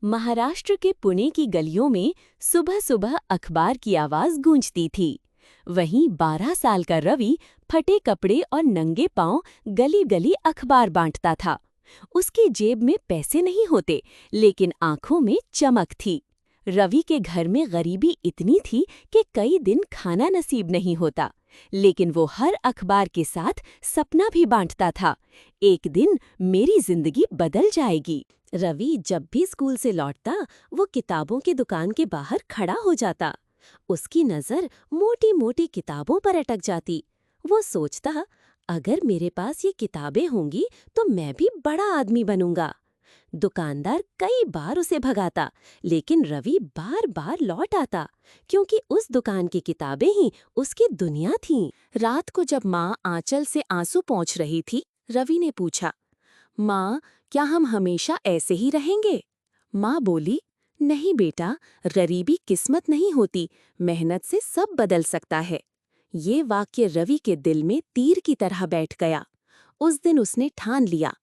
महाराष्ट्र के पुणे की गलियों में सुबह सुबह अखबार की आवाज गूंजती थी। वहीं 12 साल का रवि फटे कपड़े और नंगे पांव गली गली अखबार बांटता था। उसकी जेब में पैसे नहीं होते, लेकिन आंखों में चमक थी। रवि के घर में गरीबी इतनी थी कि कई दिन खाना नसीब नहीं होता, लेकिन वो हर अखबार के साथ सपना भी बांटता था, एक दिन मेरी जिंदगी बदल जाएगी। रवि जब भी स्कूल से लौटता, वो किताबों की दुकान के बाहर खड़ा हो जाता। उसकी नजर मोटी मोटी किताबों पर अटक जाती। वो सोचता, अगर मेरे पास ये किताबें होंगी तो मैं भी बड़ा आदमी बनूंगा। दुकानदार कई बार उसे भगाता, लेकिन रवि बार बार लौट आता, क्योंकि उस दुकान की किताबें ही उसकी दुनिया थीं। रात को जब माँ आंचल से आंसू पोंछ रही थी, रवि ने पूछा, माँ, क्या हम हमेशा ऐसे ही रहेंगे? माँ बोली, नहीं बेटा, गरीबी किस्मत नहीं होती, मेहनत से सब बदल सकता है। ये वाक्य रवि के दिल में तीर की तरह बैठ गया। उस दिन उसने ठान लिया,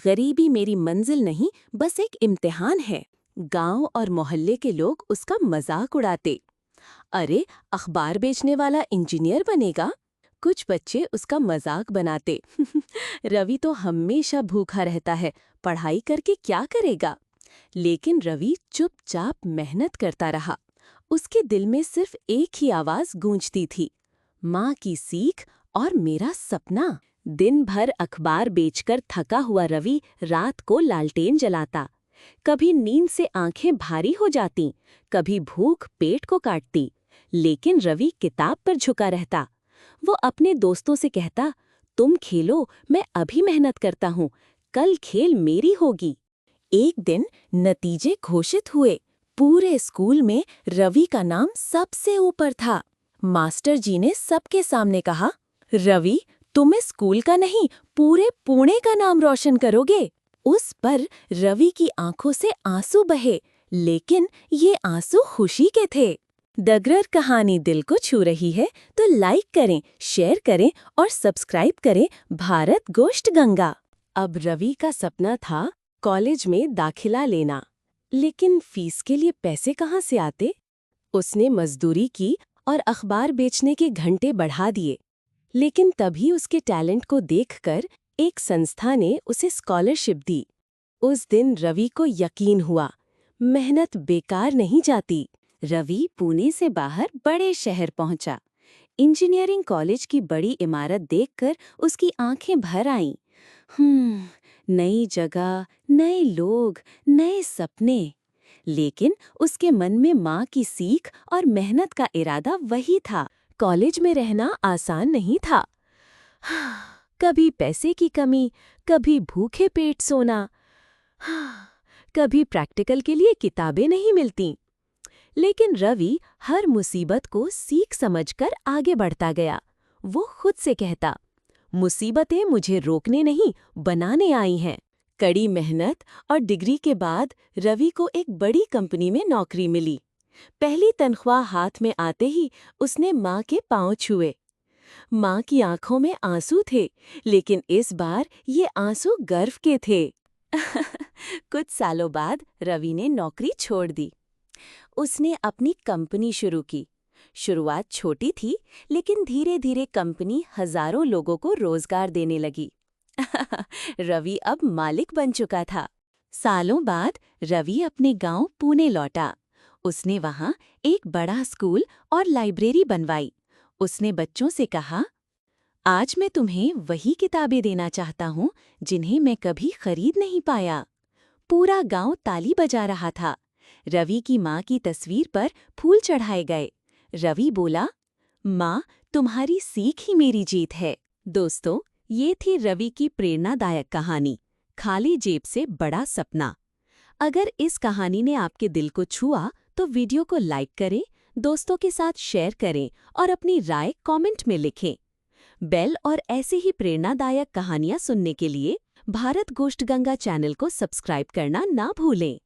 गरीबी मेरी मंजिल नहीं, बस एक इम्तिहान है। गांव और मोहल्ले के लोग उसका मजाक उड़ाते। अरे, अखबार बेचने वाला इंजीनियर बनेगा? कुछ बच्चे उसका मजाक बनाते। रवि तो हमेशा भूखा रहता है, पढ़ाई करके क्या करेगा? लेकिन रवि चुपचाप मेहनत करता रहा। उसके दिल में सिर्फ एक ही आवाज गूंजती थी, माँ की सीख और मेरा सपना। दिन भर अखबार बेचकर थका हुआ रवि रात को लालटेन जलाता। कभी नींद से आंखें भारी हो जाती, कभी भूख पेट को काटती, लेकिन रवि किताब पर झुका रहता। वो अपने दोस्तों से कहता, तुम खेलो, मैं अभी मेहनत करता हूँ, कल खेल मेरी होगी। एक दिन नतीजे घोषित हुए। पूरे स्कूल में रवि का नाम सबसे ऊपर था। मास्टर जी ने सबके सामने कहा, रवि, तुम इस स्कूल का नहीं, पूरे पुणे का नाम रोशन करोगे। उस पर रवि की आंखों से आंसू बहे, लेकिन ये आंसू खुशी के थे। अगर कहानी दिल को छू रही है तो लाइक करें, शेयर करें और सब्सक्राइब करें भारत गोश्त गंगा। अब रवि का सपना था कॉलेज में दाखिला लेना, लेकिन फीस के लिए पैसे कहाँ से आते? उसने मजदूरी की और अखबार बेचने के घंटे बढ़ा दिए, लेकिन तभी उसके टैलेंट को देखकर एक संस्था ने उसे स्कॉलरशिप दी। उस दिन रवि को यकीन हुआ, मेहनत बेकार नहीं जाती। रवि पुणे से बाहर बड़े शहर पहुंचा। इंजीनियरिंग कॉलेज की बड़ी इमारत देखकर उसकी आंखें भर आईं। नई जगह, नए लोग, नए सपने। लेकिन उसके मन में माँ की सीख और मेहनत का इरादा वही था। कॉलेज में रहना आसान नहीं था। कभी पैसे की कमी, कभी भूखे पेट सोना, कभी प्रैक्टिकल के लिए किताबें नहीं मिलती। लेकिन रवि हर मुसीबत को सीख समझकर आगे बढ़ता गया। वो खुद से कहता, मुसीबतें मुझे रोकने नहीं, बनाने आई हैं। कड़ी मेहनत और डिग्री के बाद रवि को एक बड़ी कंपनी में नौकरी मिली। पहली तनख्वाह हाथ में आते ही उसने माँ के पांव छुए। माँ की आंखों में आंसू थे, लेकिन इस बार ये आंसू गर्व के थे। कुछ सालों बाद रवि ने नौकरी छोड़ दी। उसने अपनी कंपनी शुरू की। शुरुआत छोटी थी, लेकिन धीरे धीरे कंपनी हजारों लोगों को रोजगार देने लगी। रवि अब मालिक बन चुका था। सालों बाद रवि अपने गांव पुणे लौटा। उसने वहां एक बड़ा स्कूल और लाइब्रेरी बनवाई। उसने बच्चों से कहा, आज मैं तुम्हें वही किताबें देना चाहता हूँ जिन्हें मैं कभी खरीद नहीं पाया। पूरा गांव ताली बजा रहा था। रवि की माँ की तस्वीर पर फूल चढ़ाए गए। रवि बोला, माँ, तुम्हारी सीख ही मेरी जीत है। दोस्तों, ये थी रवि की प्रेरणादायक कहानी, खाली जेब से बड़ा सपना। अगर इस कहानी ने आपके दिल को छुआ तो वीडियो को लाइक करें, दोस्तों के साथ शेयर करें और अपनी राय कमेंट में लिखें। बेल और ऐसे ही प्रेरणादायक कहानियां सुनने के लिए भारत गोश्त गंगा चैनल को सब्सक्राइब करना ना भूलें।